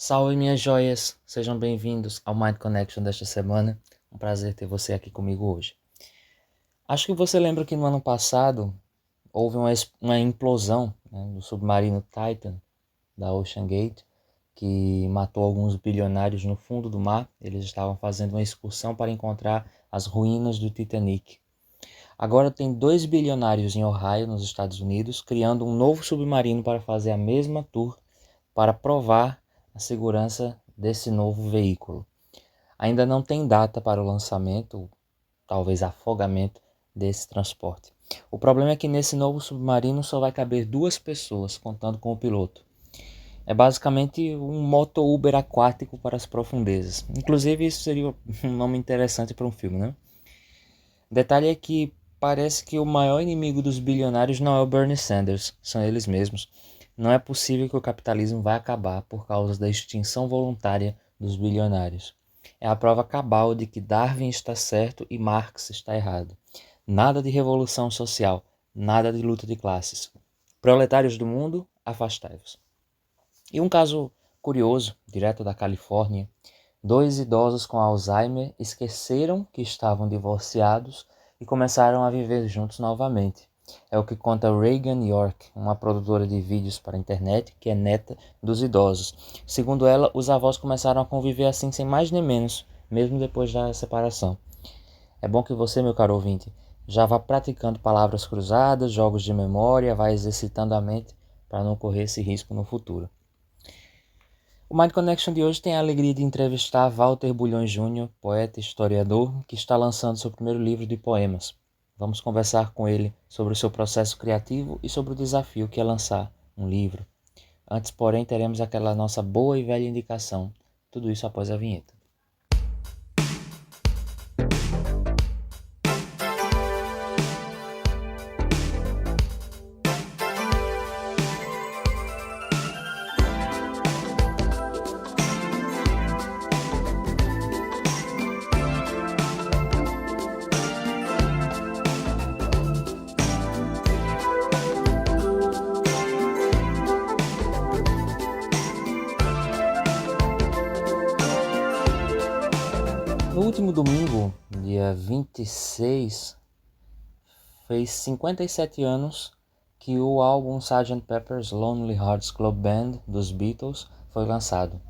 Salve, minhas joias! Sejam bem-vindos ao Mind Connection desta semana. Um prazer ter você aqui comigo hoje. Acho que você lembra que no ano passado houve uma implosão, do submarino Titan, da Ocean Gate, que matou alguns bilionários no fundo do mar. Eles estavam fazendo uma excursão para encontrar as ruínas do Titanic. Agora tem 2 bilionários em Ohio, nos Estados Unidos, criando um novo submarino para fazer a mesma tour para provar a segurança desse novo veículo. Ainda não tem data para o lançamento, talvez afogamento desse transporte. O problema é que nesse novo submarino só vai caber 2 pessoas, contando com o piloto. É basicamente um moto-Uber aquático para as profundezas. Inclusive, isso seria um nome interessante para um filme, né? O detalhe é que parece que o maior inimigo dos bilionários não é o Bernie Sanders, são eles mesmos. Não é possível que o capitalismo vai acabar por causa da extinção voluntária dos bilionários. É a prova cabal de que Darwin está certo e Marx está errado. Nada de revolução social, nada de luta de classes. Proletários do mundo, afastai-vos. E um caso curioso, direto da Califórnia: 2 idosos com Alzheimer esqueceram que estavam divorciados e começaram a viver juntos novamente. É o que conta Reagan York, uma produtora de vídeos para a internet que é neta dos idosos. Segundo ela, os avós começaram a conviver assim sem mais nem menos, mesmo depois da separação. É bom que você, meu caro ouvinte, já vá praticando palavras cruzadas, jogos de memória, vá exercitando a mente para não correr esse risco no futuro. O Mind Connection de hoje tem a alegria de entrevistar Walter Bulhões Júnior, poeta e historiador, que está lançando seu primeiro livro de poemas. Vamos conversar com ele sobre o seu processo criativo e sobre o desafio que é lançar um livro. Antes, porém, teremos aquela nossa boa e velha indicação. Tudo isso após a vinheta. No último domingo, dia 26, fez 57 anos que o álbum Sgt. Pepper's Lonely Hearts Club Band dos Beatles foi lançado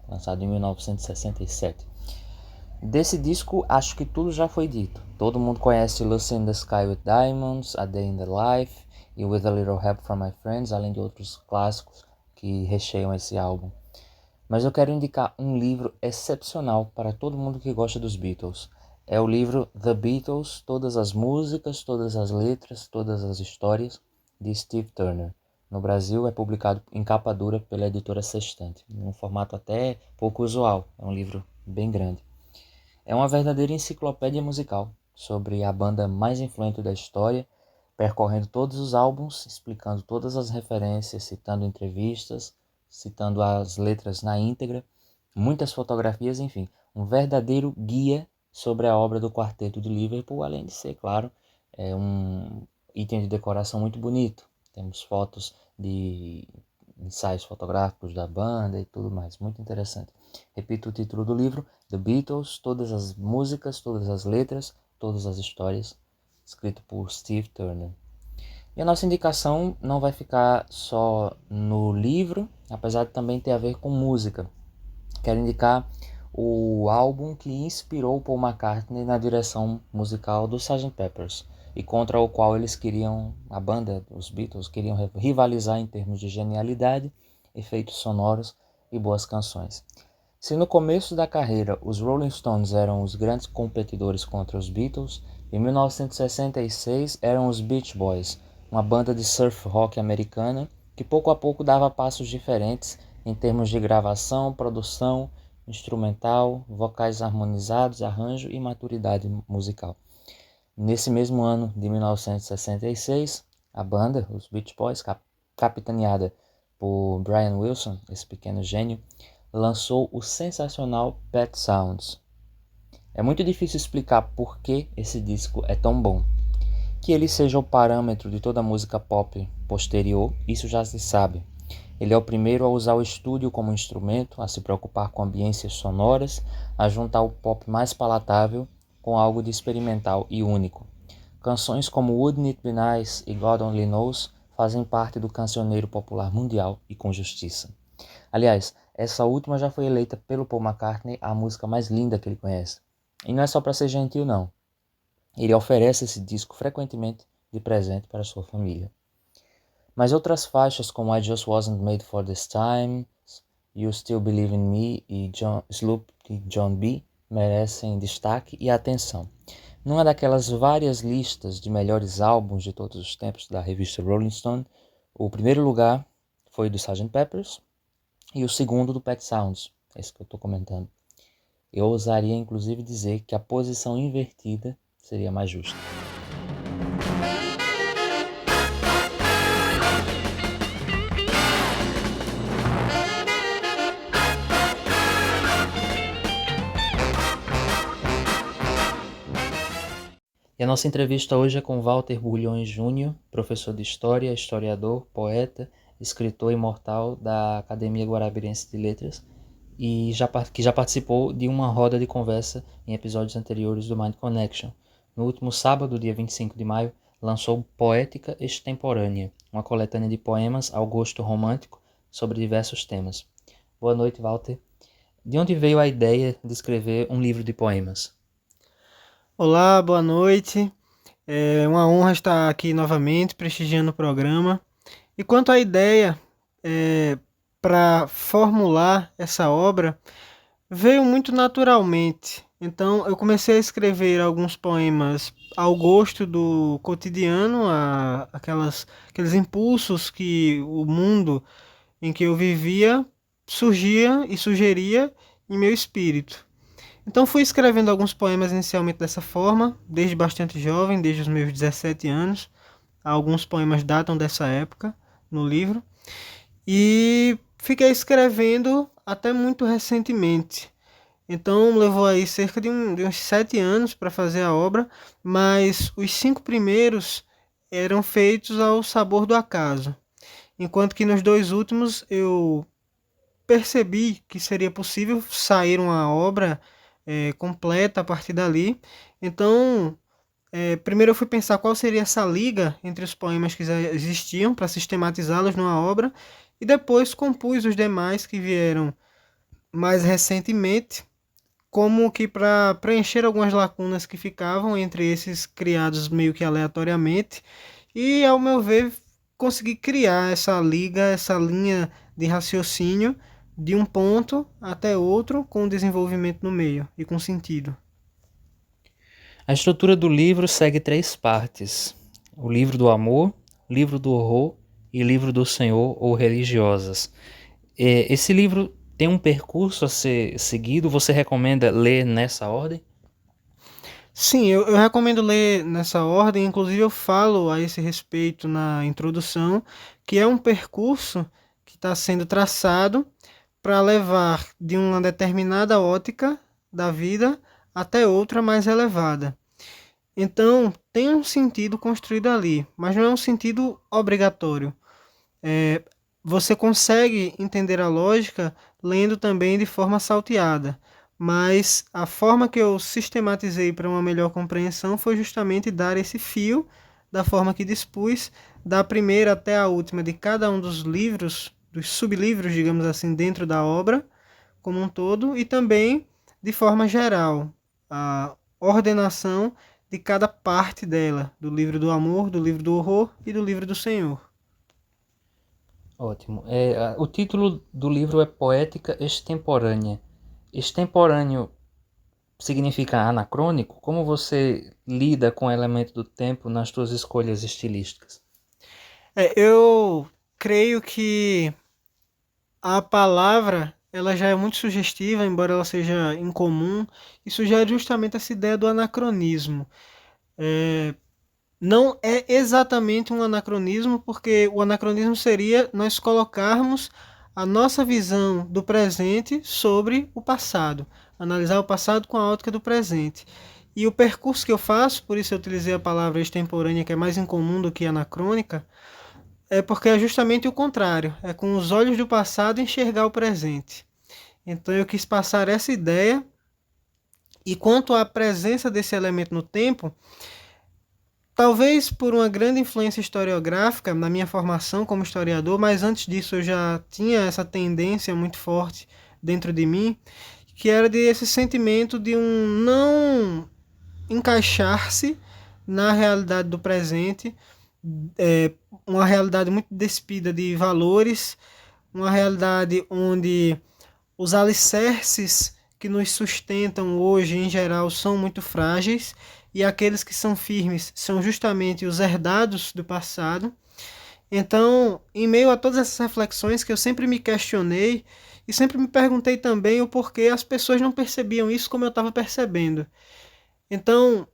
em 1967. Desse disco, acho que tudo já foi dito. Todo mundo conhece Lucy in the Sky with Diamonds, A Day in the Life e With a Little Help from My Friends, além de outros clássicos que recheiam esse álbum. Mas eu quero indicar um livro excepcional para todo mundo que gosta dos Beatles. É o livro The Beatles, Todas as Músicas, Todas as Letras, Todas as Histórias, de Steve Turner. No Brasil é publicado em capa dura pela editora Sextante, em um formato até pouco usual. É um livro bem grande. É uma verdadeira enciclopédia musical sobre a banda mais influente da história, percorrendo todos os álbuns, explicando todas as referências, citando entrevistas, citando as letras na íntegra, muitas fotografias, enfim, um verdadeiro guia sobre a obra do Quarteto de Liverpool, além de ser, claro, um item de decoração muito bonito. Temos fotos de ensaios fotográficos da banda e tudo mais, muito interessante. Repito o título do livro: The Beatles, Todas as Músicas, Todas as Letras, Todas as Histórias, escrito por Steve Turner. E a nossa indicação não vai ficar só no livro, apesar de também ter a ver com música. Quero indicar o álbum que inspirou Paul McCartney na direção musical do Sgt. Pepper's e contra o qual eles queriam, a banda, os Beatles, queriam rivalizar em termos de genialidade, efeitos sonoros e boas canções. Se no começo da carreira os Rolling Stones eram os grandes competidores contra os Beatles, em 1966 eram os Beach Boys, uma banda de surf rock americana que pouco a pouco dava passos diferentes em termos de gravação, produção, instrumental, vocais harmonizados, arranjo e maturidade musical. Nesse mesmo ano de 1966, a banda, os Beach Boys, capitaneada por Brian Wilson, esse pequeno gênio, lançou o sensacional Pet Sounds. É muito difícil explicar por que esse disco é tão bom. Que ele seja o parâmetro de toda a música pop posterior, isso já se sabe. Ele é o primeiro a usar o estúdio como instrumento, a se preocupar com ambiências sonoras, a juntar o pop mais palatável com algo de experimental e único. Canções como Wouldn't It Be Nice e God Only Knows fazem parte do cancioneiro popular mundial e com justiça. Aliás, essa última já foi eleita pelo Paul McCartney a música mais linda que ele conhece. E não é só para ser gentil, não. Ele oferece esse disco frequentemente de presente para sua família. Mas outras faixas como I Just Wasn't Made For This Time, You Still Believe In Me e Sloop e John B. merecem destaque e atenção. Numa daquelas várias listas de melhores álbuns de todos os tempos da revista Rolling Stone, o primeiro lugar foi do Sgt. Pepper's e o segundo do Pet Sounds, esse que eu estou comentando. Eu ousaria inclusive dizer que a posição invertida seria mais justa. E a nossa entrevista hoje é com Walter Bulhões Júnior, professor de História, historiador, poeta, escritor imortal da Academia Guarabirense de Letras e que já participou de uma roda de conversa em episódios anteriores do Mind Connection. No último sábado, dia 25 de maio, lançou Poética Extemporânea, uma coletânea de poemas ao gosto romântico sobre diversos temas. Boa noite, Walter. De onde veio a ideia de escrever um livro de poemas? Olá, boa noite. É uma honra estar aqui novamente prestigiando o programa. E quanto à ideia para formular essa obra, veio muito naturalmente. Então, eu comecei a escrever alguns poemas ao gosto do cotidiano, aqueles impulsos que o mundo em que eu vivia surgia e sugeria em meu espírito. Então fui escrevendo alguns poemas inicialmente dessa forma, desde bastante jovem, desde os meus 17 anos. Alguns poemas datam dessa época no livro. E fiquei escrevendo até muito recentemente. Então levou aí cerca de uns 7 anos para fazer a obra, mas os 5 primeiros eram feitos ao sabor do acaso. Enquanto que nos 2 últimos eu percebi que seria possível sair uma obra completa a partir dali. Então, primeiro eu fui pensar qual seria essa liga entre os poemas que já existiam para sistematizá-los numa obra, e depois compus os demais que vieram mais recentemente, como que para preencher algumas lacunas que ficavam entre esses criados meio que aleatoriamente, e ao meu ver consegui criar essa liga, essa linha de raciocínio de um ponto até outro, com desenvolvimento no meio e com sentido. A estrutura do livro segue 3 partes: o livro do amor, livro do horror e livro do Senhor ou religiosas. Esse livro tem um percurso a ser seguido? Você recomenda ler nessa ordem? Sim, eu recomendo ler nessa ordem, inclusive eu falo a esse respeito na introdução, que é um percurso que está sendo traçado para levar de uma determinada ótica da vida até outra mais elevada. Então, tem um sentido construído ali, mas não é um sentido obrigatório. Você consegue entender a lógica lendo também de forma salteada, mas a forma que eu sistematizei para uma melhor compreensão foi justamente dar esse fio da forma que dispus, da primeira até a última de cada um dos livros, dos sublivros, digamos assim, dentro da obra como um todo, e também de forma geral, a ordenação de cada parte dela, do livro do amor, do livro do horror e do livro do Senhor. Ótimo. O título do livro é Poética Extemporânea. Extemporâneo significa anacrônico? Como você lida com o elemento do tempo nas suas escolhas estilísticas? Eu creio que a palavra ela já é muito sugestiva, embora ela seja incomum. Isso já é justamente essa ideia do anacronismo. Não é exatamente um anacronismo, porque o anacronismo seria nós colocarmos a nossa visão do presente sobre o passado, analisar o passado com a ótica do presente. E o percurso que eu faço, por isso eu utilizei a palavra extemporânea, que é mais incomum do que anacrônica, é porque é justamente o contrário, é com os olhos do passado enxergar o presente. Então eu quis passar essa ideia, e quanto à presença desse elemento no tempo, talvez por uma grande influência historiográfica na minha formação como historiador, mas antes disso eu já tinha essa tendência muito forte dentro de mim, que era de esse sentimento de um não encaixar-se na realidade do presente, é, uma realidade muito despida de valores, uma realidade onde os alicerces que nos sustentam hoje, em geral, são muito frágeis, e aqueles que são firmes são justamente os herdados do passado. Então, em meio a todas essas reflexões que eu sempre me questionei e sempre me perguntei também o porquê as pessoas não percebiam isso como eu estava percebendo. Então,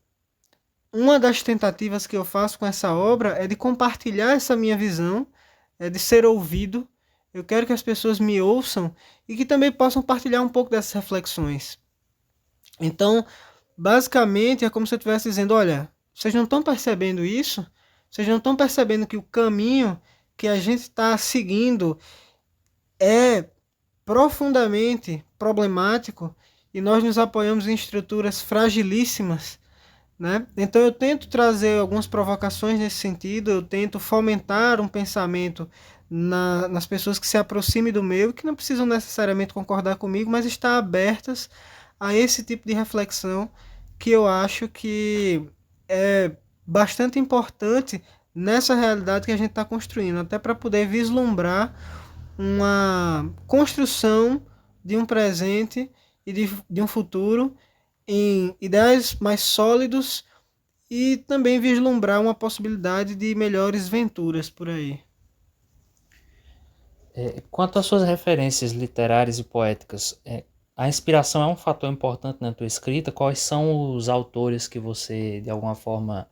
uma das tentativas que eu faço com essa obra é de compartilhar essa minha visão, é de ser ouvido. Eu quero que as pessoas me ouçam e que também possam partilhar um pouco dessas reflexões. Então, basicamente, é como se eu estivesse dizendo: olha, vocês não estão percebendo isso? Vocês não estão percebendo que o caminho que a gente está seguindo é profundamente problemático e nós nos apoiamos em estruturas fragilíssimas, né? Então eu tento trazer algumas provocações nesse sentido, eu tento fomentar um pensamento nas pessoas que se aproximem do meu, que não precisam necessariamente concordar comigo, mas estar abertas a esse tipo de reflexão que eu acho que é bastante importante nessa realidade que a gente está construindo, até para poder vislumbrar uma construção de um presente e de um futuro em ideais mais sólidos e também vislumbrar uma possibilidade de melhores venturas por aí. Quanto às suas referências literárias e poéticas, a inspiração é um fator importante na tua escrita? Quais são os autores que você, de alguma forma,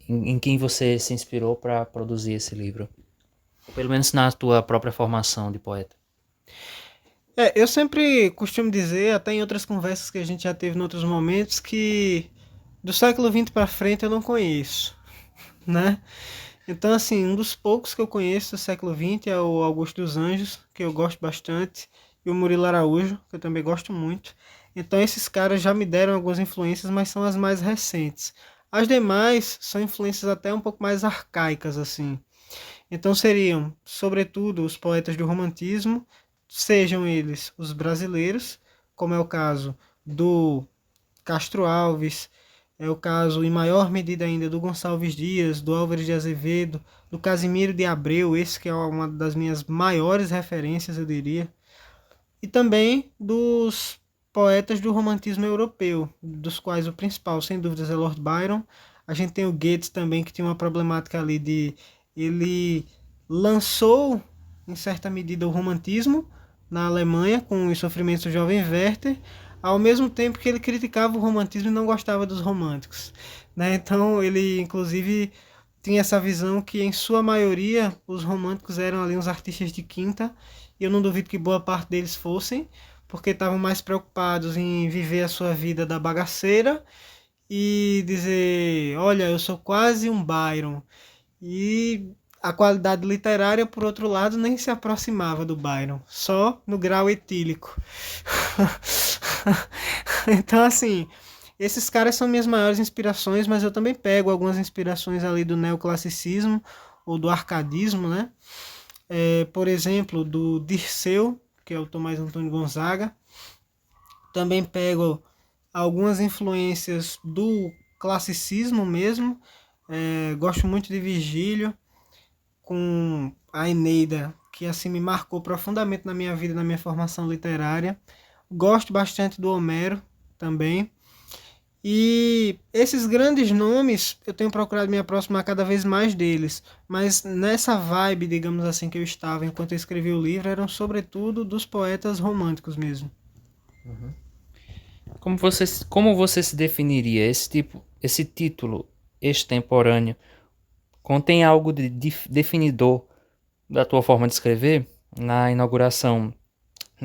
em quem você se inspirou para produzir esse livro? Pelo menos na tua própria formação de poeta. Eu sempre costumo dizer, até em outras conversas que a gente já teve em outros momentos, que do século XX para frente eu não conheço, né? Então, assim, um dos poucos que eu conheço do século XX é o Augusto dos Anjos, que eu gosto bastante, e o Murilo Araújo, que eu também gosto muito. Então, esses caras já me deram algumas influências, mas são as mais recentes. As demais são influências até um pouco mais arcaicas, assim. Então, seriam, sobretudo, os poetas do romantismo, sejam eles os brasileiros, como é o caso do Castro Alves, é o caso, em maior medida ainda, do Gonçalves Dias, do Álvares de Azevedo, do Casimiro de Abreu, esse que é uma das minhas maiores referências, eu diria, e também dos poetas do romantismo europeu, dos quais o principal, sem dúvidas, é Lord Byron. A gente tem o Goethe também, que tinha uma problemática ali de... Ele lançou, em certa medida, o romantismo na Alemanha, com os sofrimentos do jovem Werther, ao mesmo tempo que ele criticava o romantismo e não gostava dos românticos, né? Então ele, inclusive, tinha essa visão que, em sua maioria, os românticos eram ali uns artistas de quinta, e eu não duvido que boa parte deles fossem, porque estavam mais preocupados em viver a sua vida da bagaceira e dizer: olha, eu sou quase um Byron. E a qualidade literária, por outro lado, nem se aproximava do Byron, só no grau etílico. Então, assim, esses caras são minhas maiores inspirações, mas eu também pego algumas inspirações ali do neoclassicismo ou do arcadismo, né? Por exemplo, do Dirceu, que é o Tomás Antônio Gonzaga. Também pego algumas influências do classicismo mesmo. Gosto muito de Virgílio, com a Eneida, que assim me marcou profundamente na minha vida, na minha formação literária. Gosto bastante do Homero também. E esses grandes nomes, eu tenho procurado me aproximar cada vez mais deles. Mas nessa vibe, digamos assim, que eu estava enquanto eu escrevi o livro, eram sobretudo dos poetas românticos mesmo. Como você se definiria esse título extemporâneo? Contém algo de definidor da tua forma de escrever? Na inauguração,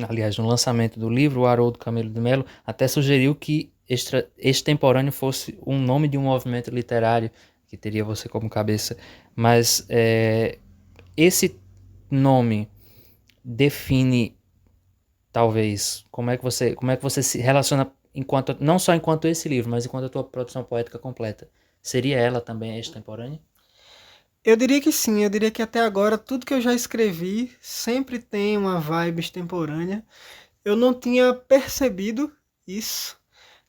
aliás, no lançamento do livro, o Haroldo Camelo de Mello até sugeriu que extemporâneo fosse um nome de um movimento literário que teria você como cabeça, mas esse nome define, talvez, como é que você se relaciona enquanto, não só enquanto esse livro, mas enquanto a tua produção poética completa. Seria ela também extemporânea? Eu diria que sim, eu diria que até agora tudo que eu já escrevi sempre tem uma vibe extemporânea. Eu não tinha percebido isso.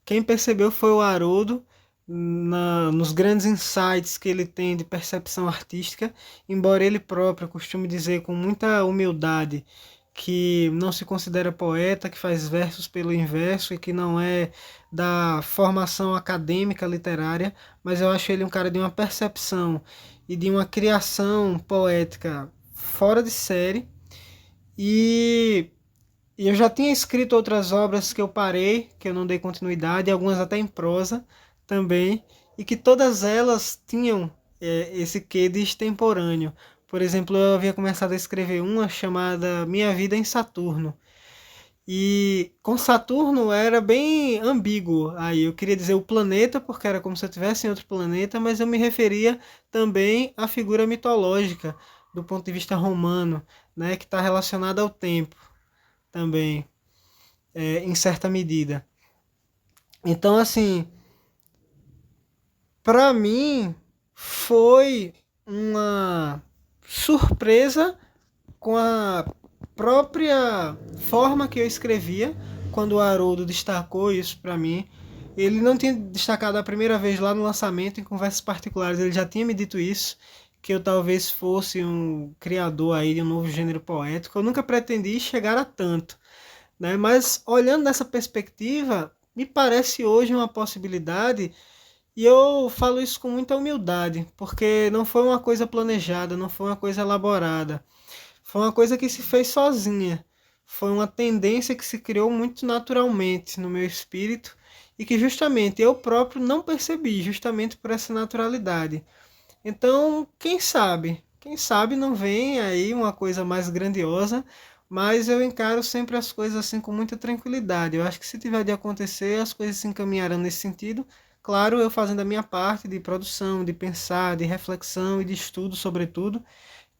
Quem percebeu foi o Haroldo, nos grandes insights que ele tem de percepção artística, embora ele próprio costume dizer com muita humildade que não se considera poeta, que faz versos pelo inverso e que não é da formação acadêmica literária, mas eu acho ele um cara de uma percepção e de uma criação poética fora de série. E eu já tinha escrito outras obras que eu parei, que eu não dei continuidade, algumas até em prosa também, e que todas elas tinham esse quê de extemporâneo. Por exemplo, eu havia começado a escrever uma chamada Minha Vida em Saturno. E com Saturno era bem ambíguo. Aí eu queria dizer o planeta, porque era como se eu estivesse em outro planeta, mas eu me referia também à figura mitológica do ponto de vista romano, né, que está relacionada ao tempo também, em certa medida. Então, assim, para mim foi uma surpresa com a própria forma que eu escrevia, quando o Haroldo destacou isso para mim. Ele não tinha destacado a primeira vez lá no lançamento, em conversas particulares, ele já tinha me dito isso, que eu talvez fosse um criador aí de um novo gênero poético. Eu nunca pretendi chegar a tanto, né? Mas olhando nessa perspectiva, me parece hoje uma possibilidade, e eu falo isso com muita humildade, porque não foi uma coisa planejada, não foi uma coisa elaborada, foi uma coisa que se fez sozinha, foi uma tendência que se criou muito naturalmente no meu espírito e que justamente eu próprio não percebi, justamente por essa naturalidade. Então, quem sabe não vem aí uma coisa mais grandiosa, mas eu encaro sempre as coisas assim com muita tranquilidade. Eu acho que se tiver de acontecer, as coisas se encaminharão nesse sentido. Claro, eu fazendo a minha parte de produção, de pensar, de reflexão e de estudo, sobretudo,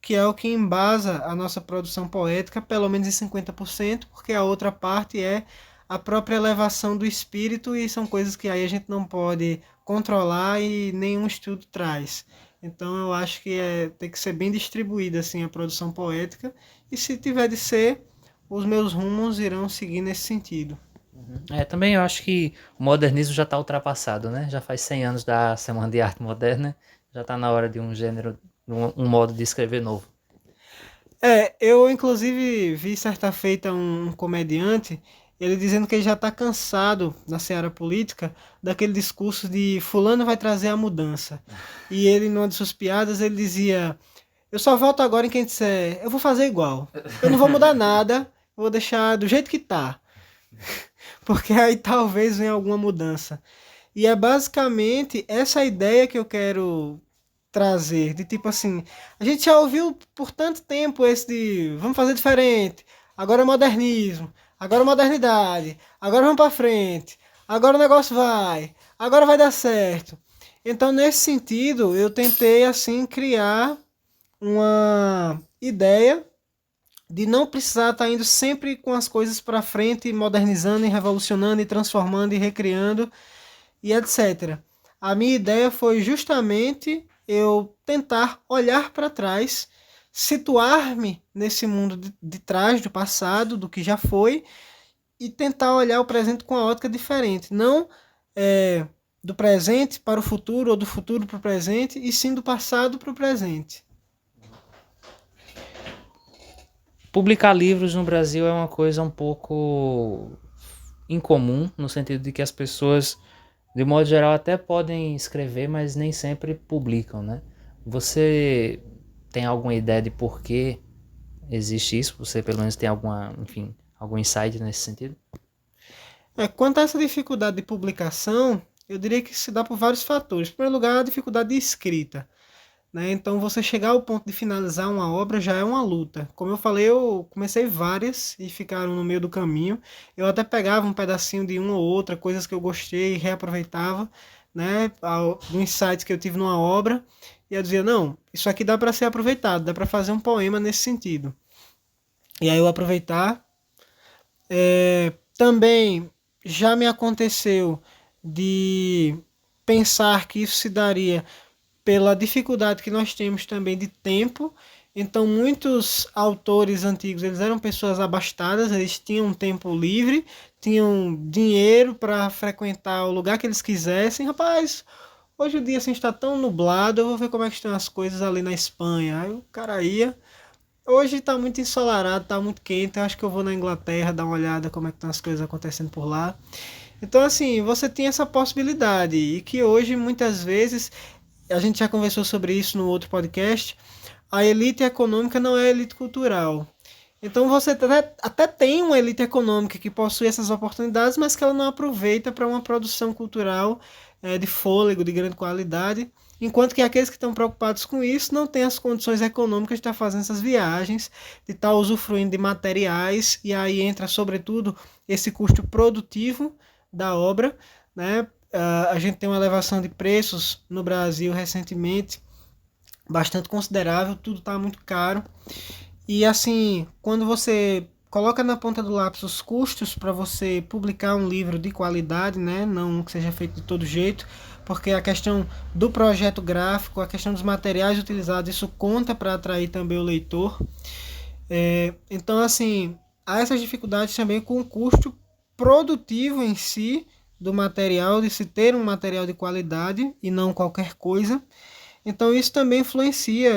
que é o que embasa a nossa produção poética, pelo menos em 50%, porque a outra parte é a própria elevação do espírito e são coisas que aí a gente não pode controlar e nenhum estudo traz. Então eu acho que tem que ser bem distribuída assim a produção poética e se tiver de ser, os meus rumos irão seguir nesse sentido. Também eu acho que o modernismo já está ultrapassado, né? Já faz 100 anos da Semana de Arte Moderna, já está na hora de um gênero, um modo de escrever novo. Eu inclusive vi certa feita um comediante, ele dizendo que ele já está cansado na seara política daquele discurso de fulano vai trazer a mudança. E ele, numa de suas piadas, ele dizia, eu só voto agora em quem disser, eu vou fazer igual. Eu não vou mudar nada, eu vou deixar do jeito que tá. Porque aí talvez venha alguma mudança. E é basicamente essa ideia que eu quero trazer, de tipo assim, a gente já ouviu por tanto tempo esse de vamos fazer diferente, agora é modernismo, agora é modernidade, agora vamos para frente, agora o negócio vai, agora vai dar certo. Então, nesse sentido, eu tentei assim criar uma ideia de não precisar estar indo sempre com as coisas para frente, modernizando e revolucionando e transformando e recriando e etc. A minha ideia foi justamente eu tentar olhar para trás, situar-me nesse mundo de trás, do passado, do que já foi, e tentar olhar o presente com uma ótica diferente. Não do presente para o futuro ou do futuro para o presente, e sim do passado para o presente. Publicar livros no Brasil é uma coisa um pouco incomum, no sentido de que as pessoas, de modo geral, até podem escrever, mas nem sempre publicam, né? Você tem alguma ideia de por que existe isso? Você pelo menos tem algum insight nesse sentido? Quanto a essa dificuldade de publicação, eu diria que se dá por vários fatores. Em primeiro lugar, a dificuldade de escrita, né? Então, você chegar ao ponto de finalizar uma obra já é uma luta. Como eu falei, eu comecei várias e ficaram no meio do caminho. Eu até pegava um pedacinho de uma ou outra, coisas que eu gostei e reaproveitava, né, do insight que eu tive numa obra, e eu dizia, não, isso aqui dá para ser aproveitado, dá para fazer um poema nesse sentido. E aí eu aproveitar. Também já me aconteceu de pensar que isso se daria pela dificuldade que nós temos também de tempo. Então, muitos autores antigos, eles eram pessoas abastadas, eles tinham tempo livre, tinham dinheiro para frequentar o lugar que eles quisessem. Rapaz, hoje o dia assim está tão nublado, eu vou ver como é que estão as coisas ali na Espanha. Aí o cara ia. Hoje está muito ensolarado, está muito quente, eu acho que eu vou na Inglaterra dar uma olhada como é que estão as coisas acontecendo por lá. Então, assim, você tem essa possibilidade e que hoje, muitas vezes, a gente já conversou sobre isso no outro podcast, a elite econômica não é a elite cultural. Então você até tem uma elite econômica que possui essas oportunidades, mas que ela não aproveita para uma produção cultural de fôlego, de grande qualidade, enquanto que aqueles que estão preocupados com isso não têm as condições econômicas de estar fazendo essas viagens, de estar usufruindo de materiais, e aí entra sobretudo esse custo produtivo da obra, né? A gente tem uma elevação de preços no Brasil recentemente bastante considerável, tudo está muito caro. E assim, quando você coloca na ponta do lápis os custos para você publicar um livro de qualidade, né, não um que seja feito de todo jeito, porque a questão do projeto gráfico, a questão dos materiais utilizados, isso conta para atrair também o leitor. Então, assim, há essas dificuldades também com o custo produtivo em si do material, de se ter um material de qualidade e não qualquer coisa. Então isso também influencia.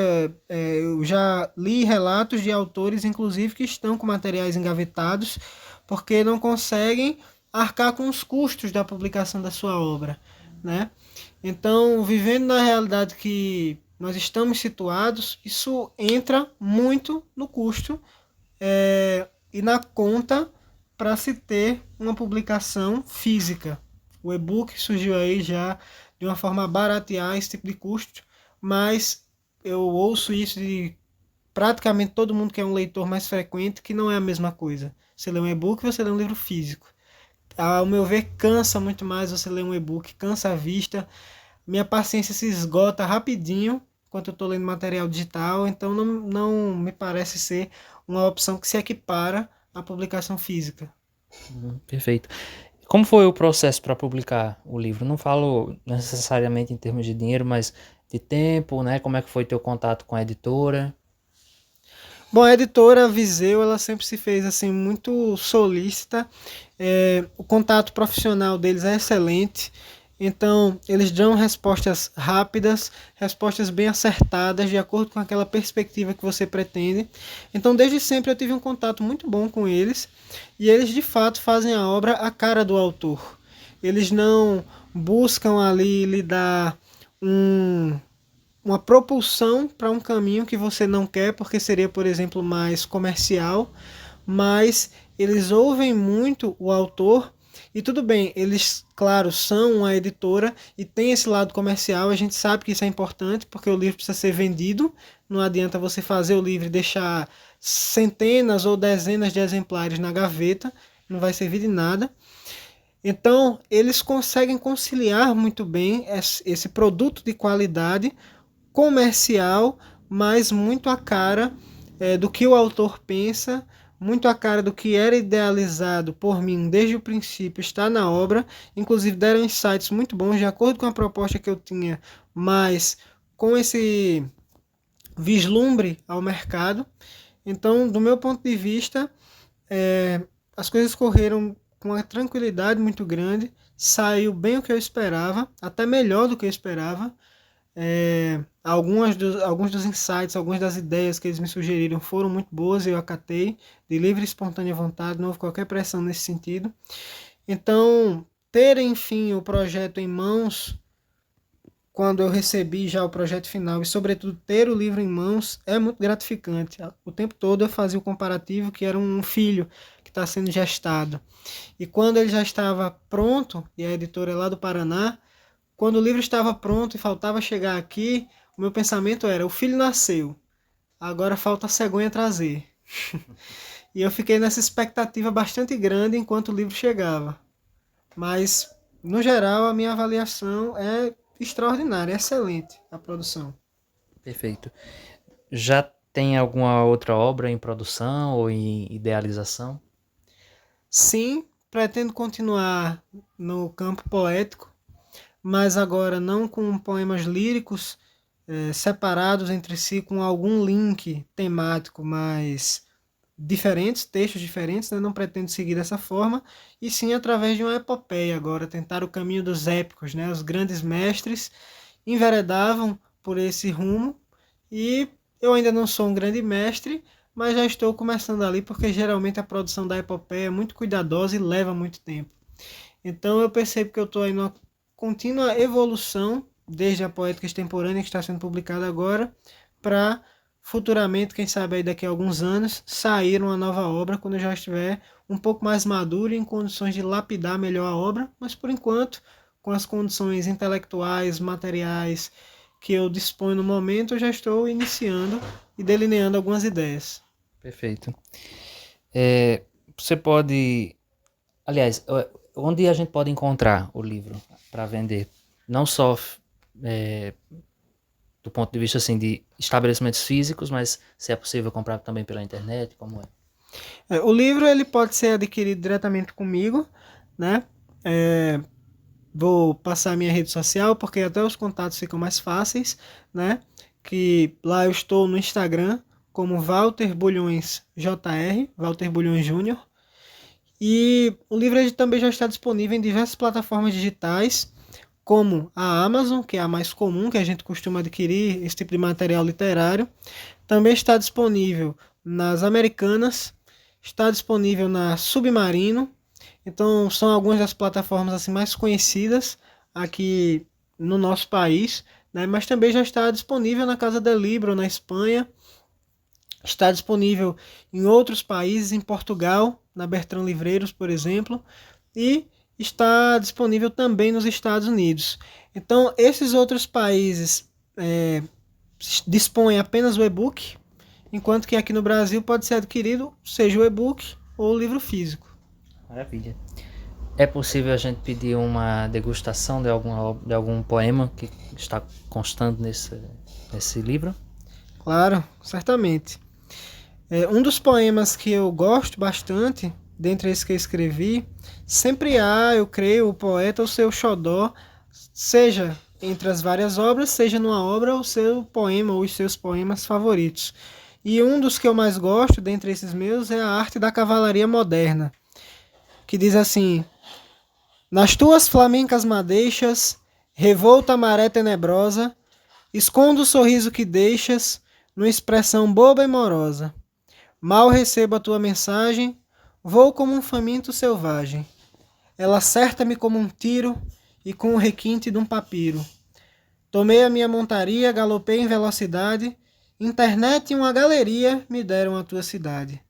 Eu já li relatos de autores, inclusive, que estão com materiais engavetados porque não conseguem arcar com os custos da publicação da sua obra, né? Então, vivendo na realidade que nós estamos situados, isso entra muito no custo e na conta para se ter uma publicação física. O e-book surgiu aí já de uma forma a baratear esse tipo de custo, mas eu ouço isso de praticamente todo mundo que é um leitor mais frequente, que não é a mesma coisa. Você lê um e-book e você lê um livro físico. Ao meu ver, cansa muito mais você ler um e-book, cansa a vista. Minha paciência se esgota rapidinho enquanto eu estou lendo material digital, então não me parece ser uma opção que se equipara à publicação física. Perfeito. Como foi o processo para publicar o livro? Não falo necessariamente em termos de dinheiro, mas de tempo, né? Como é que foi teu contato com a editora? Bom, a editora Viseu, ela sempre se fez assim muito solícita. O contato profissional deles é excelente. Então, eles dão respostas rápidas, respostas bem acertadas, de acordo com aquela perspectiva que você pretende. Então, desde sempre eu tive um contato muito bom com eles. E eles, de fato, fazem a obra à cara do autor. Eles não buscam ali lhe dar um uma propulsão para um caminho que você não quer, porque seria, por exemplo, mais comercial, mas eles ouvem muito o autor. E tudo bem, eles, claro, são uma editora e tem esse lado comercial, a gente sabe que isso é importante, porque o livro precisa ser vendido, não adianta você fazer o livro e deixar centenas ou dezenas de exemplares na gaveta, não vai servir de nada. Então, eles conseguem conciliar muito bem esse produto de qualidade comercial, mas muito a cara do que o autor pensa, muito a cara do que era idealizado por mim desde o princípio, está na obra. Inclusive deram insights muito bons de acordo com a proposta que eu tinha, mas com esse vislumbre ao mercado. Então, do meu ponto de vista, as coisas correram com uma tranquilidade muito grande, saiu bem o que eu esperava, até melhor do que eu esperava. Alguns dos insights, algumas das ideias que eles me sugeriram foram muito boas, eu acatei de livre e espontânea vontade, não houve qualquer pressão nesse sentido. Então, ter enfim o projeto em mãos, quando eu recebi já o projeto final e sobretudo ter o livro em mãos, é muito gratificante. O tempo todo eu fazia o comparativo que era um filho que está sendo gestado. E quando ele já estava pronto, e a editora é lá do Paraná, quando o livro estava pronto e faltava chegar aqui, o meu pensamento era: o filho nasceu, agora falta a cegonha trazer. E eu fiquei nessa expectativa bastante grande enquanto o livro chegava. Mas no geral, a minha avaliação é extraordinária, é excelente a produção. Perfeito. Já tem alguma outra obra em produção ou em idealização? Sim, pretendo continuar no campo poético, mas agora não com poemas líricos separados entre si, com algum link temático, mas diferentes, textos diferentes, né? Não pretendo seguir dessa forma, e sim através de uma epopeia agora, tentar o caminho dos épicos, né? Os grandes mestres enveredavam por esse rumo, e eu ainda não sou um grande mestre, mas já estou começando ali, porque geralmente a produção da epopeia é muito cuidadosa e leva muito tempo. Então eu percebo que eu estou aí numa contínua evolução, desde a poética extemporânea que está sendo publicada agora, para futuramente, quem sabe aí daqui a alguns anos, sair uma nova obra quando eu já estiver um pouco mais maduro e em condições de lapidar melhor a obra, mas por enquanto, com as condições intelectuais, materiais que eu disponho no momento, eu já estou iniciando e delineando algumas ideias. Perfeito. Você pode. Aliás, onde a gente pode encontrar o livro para vender? Não só é, do ponto de vista assim, de estabelecimentos físicos, mas se é possível comprar também pela internet, como é? O livro ele pode ser adquirido diretamente comigo, né? É, vou passar a minha rede social, porque até os contatos ficam mais fáceis, né? Que lá eu estou no Instagram como Walter Bulhões JR, Walter Bulhões Júnior. E o livro ele também já está disponível em diversas plataformas digitais, como a Amazon, que é a mais comum que a gente costuma adquirir esse tipo de material literário. Também está disponível nas Americanas, está disponível na Submarino. Então são algumas das plataformas assim mais conhecidas aqui no nosso país, né? Mas também já está disponível na Casa del Libro na Espanha, está disponível em outros países, em Portugal, na Bertrand Livreiros, por exemplo, e está disponível também nos Estados Unidos. Então esses outros países dispõem apenas do e-book, enquanto que aqui no Brasil pode ser adquirido seja o e-book ou o livro físico. Maravilha. É possível a gente pedir uma degustação de algum poema que está constando nesse livro? Claro, certamente. Um dos poemas que eu gosto bastante, dentre esses que eu escrevi, sempre há, eu creio, o poeta o seu xodó, seja entre as várias obras, seja numa obra o seu poema ou os seus poemas favoritos. E um dos que eu mais gosto, dentre esses meus, é a Arte da Cavalaria Moderna, que diz assim: nas tuas flamencas madeixas, revolta a maré tenebrosa, esconda o sorriso que deixas, numa expressão boba e morosa. Mal recebo a tua mensagem, vou como um faminto selvagem. Ela acerta-me como um tiro e com o requinte de um papiro. Tomei a minha montaria, galopei em velocidade, internet e uma galeria me deram a tua cidade.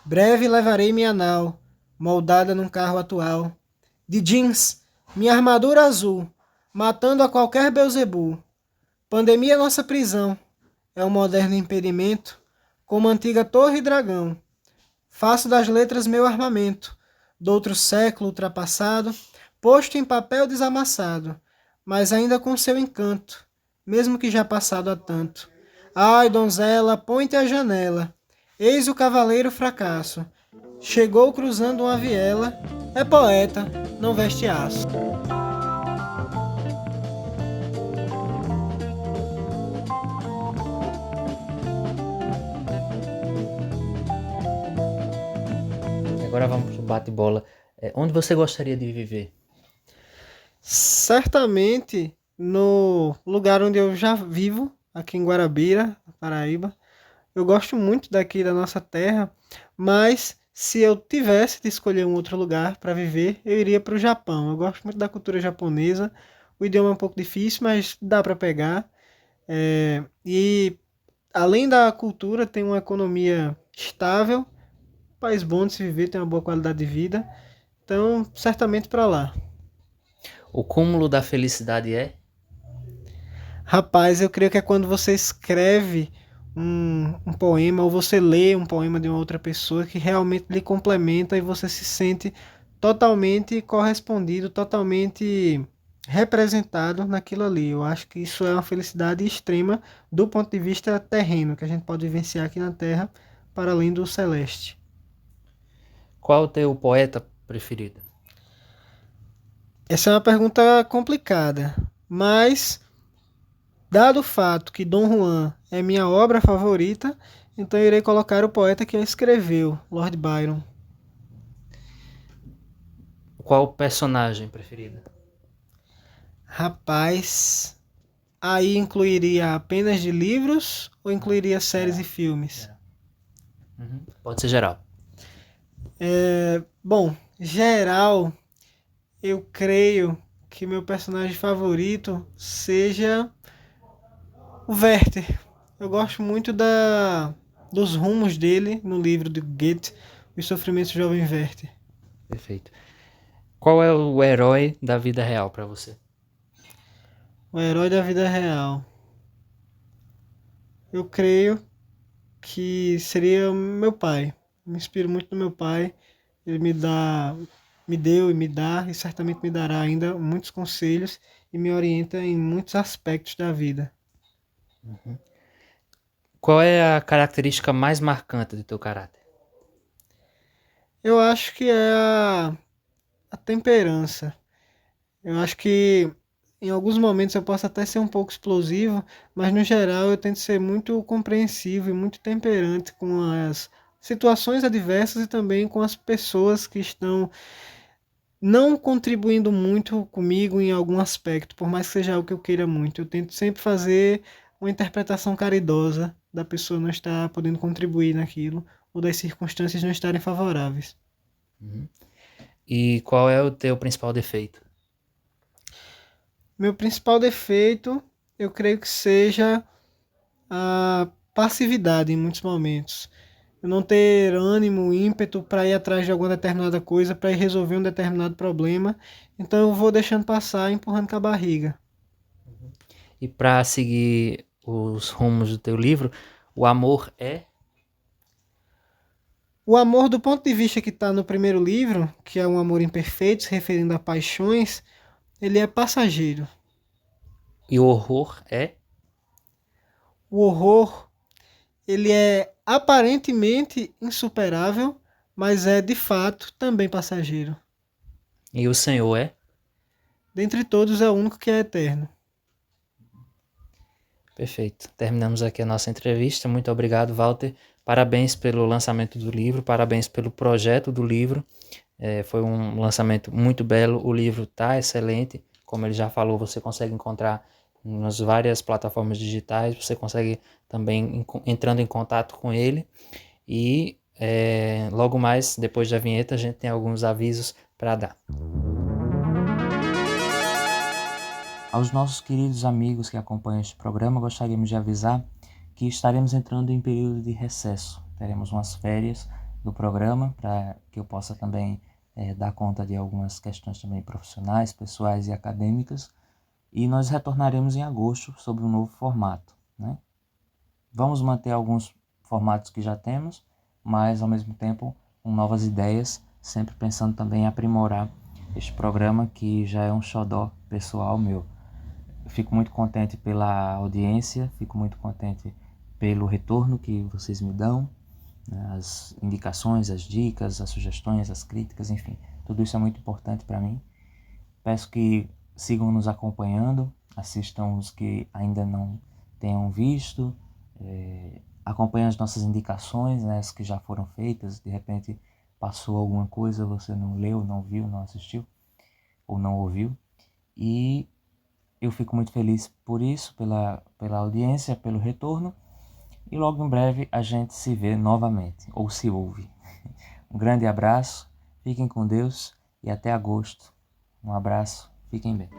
Breve levarei minha nau, moldada num carro atual, de jeans, minha armadura azul, matando a qualquer Beuzebu. Pandemia é nossa prisão, é um moderno impedimento, como antiga torre e dragão. Faço das letras meu armamento, doutro século ultrapassado, posto em papel desamassado, mas ainda com seu encanto, mesmo que já passado há tanto. Ai, donzela, põe-te à janela, eis o cavaleiro fracasso. Chegou cruzando uma viela, é poeta, não veste aço. Agora vamos para o bate-bola. Onde você gostaria de viver? Certamente no lugar onde eu já vivo, aqui em Guarabira, Paraíba. Eu gosto muito daqui da nossa terra, mas se eu tivesse de escolher um outro lugar para viver, eu iria para o Japão. Eu gosto muito da cultura japonesa. O idioma é um pouco difícil, mas dá para pegar. E além da cultura, tem uma economia estável, um país bom de se viver, tem uma boa qualidade de vida. Então, certamente para lá. O cúmulo da felicidade é? Rapaz, eu creio que é quando você escreve um poema ou você lê um poema de uma outra pessoa que realmente lhe complementa e você se sente totalmente correspondido, totalmente representado naquilo ali. Eu acho que isso é uma felicidade extrema do ponto de vista terreno, que a gente pode vivenciar aqui na Terra, para além do celeste. Qual o teu poeta preferido? Essa é uma pergunta complicada, mas dado o fato que Dom Juan é minha obra favorita, então eu irei colocar o poeta que a escreveu, Lord Byron. Qual o personagem preferido? Rapaz, aí incluiria apenas de livros ou incluiria séries e filmes? Pode ser geral. Bom, geral, eu creio que meu personagem favorito seja o Werther. Eu gosto muito dos rumos dele no livro de Goethe, Os Sofrimentos do Jovem Werther. Perfeito. Qual é o herói da vida real para você? O herói da vida real. Eu creio que seria meu pai. Me inspiro muito no meu pai. Ele me deu e me dá, e certamente me dará ainda muitos conselhos e me orienta em muitos aspectos da vida. Qual é a característica mais marcante do teu caráter? Eu acho que é a temperança. Eu acho que em alguns momentos eu posso até ser um pouco explosivo, mas no geral eu tento ser muito compreensivo e muito temperante com as situações adversas e também com as pessoas que estão não contribuindo muito comigo em algum aspecto, por mais que seja algo que eu queira muito. Eu tento sempre fazer uma interpretação caridosa da pessoa não estar podendo contribuir naquilo ou das circunstâncias não estarem favoráveis. E qual é o teu principal defeito? Meu principal defeito, eu creio que seja a passividade em muitos momentos. Eu não ter ânimo, ímpeto para ir atrás de alguma determinada coisa, para ir resolver um determinado problema. Então eu vou deixando passar, empurrando com a barriga. E para seguir os rumos do teu livro, o amor é. O amor, do ponto de vista que está no primeiro livro, que é um amor imperfeito, se referindo a paixões, ele é passageiro. E o horror é. O horror, ele é aparentemente insuperável, mas é de fato também passageiro. E o Senhor é. Dentre todos é o único que é eterno. Perfeito. Terminamos aqui a nossa entrevista. Muito obrigado, Walter. Parabéns pelo lançamento do livro, parabéns pelo projeto do livro. Foi um lançamento muito belo. O livro está excelente. Como ele já falou, você consegue encontrar nas várias plataformas digitais. Você consegue também entrando em contato com ele. E logo mais, depois da vinheta, a gente tem alguns avisos para dar. Aos nossos queridos amigos que acompanham este programa, gostaríamos de avisar que estaremos entrando em período de recesso. Teremos umas férias do programa para que eu possa também dar conta de algumas questões também profissionais, pessoais e acadêmicas. E nós retornaremos em agosto sob um novo formato, né? Vamos manter alguns formatos que já temos, mas ao mesmo tempo com novas ideias, sempre pensando também em aprimorar este programa que já é um xodó pessoal meu. Eu fico muito contente pela audiência, fico muito contente pelo retorno que vocês me dão, né, as indicações, as dicas, as sugestões, as críticas, enfim, tudo isso é muito importante para mim. Peço que sigam nos acompanhando, assistam os que ainda não tenham visto, acompanhem as nossas indicações, né, as que já foram feitas, de repente passou alguma coisa, você não leu, não viu, não assistiu ou não ouviu, e eu fico muito feliz por isso, pela audiência, pelo retorno. E logo em breve a gente se vê novamente, ou se ouve. Um grande abraço, fiquem com Deus e até agosto. Um abraço, fiquem bem.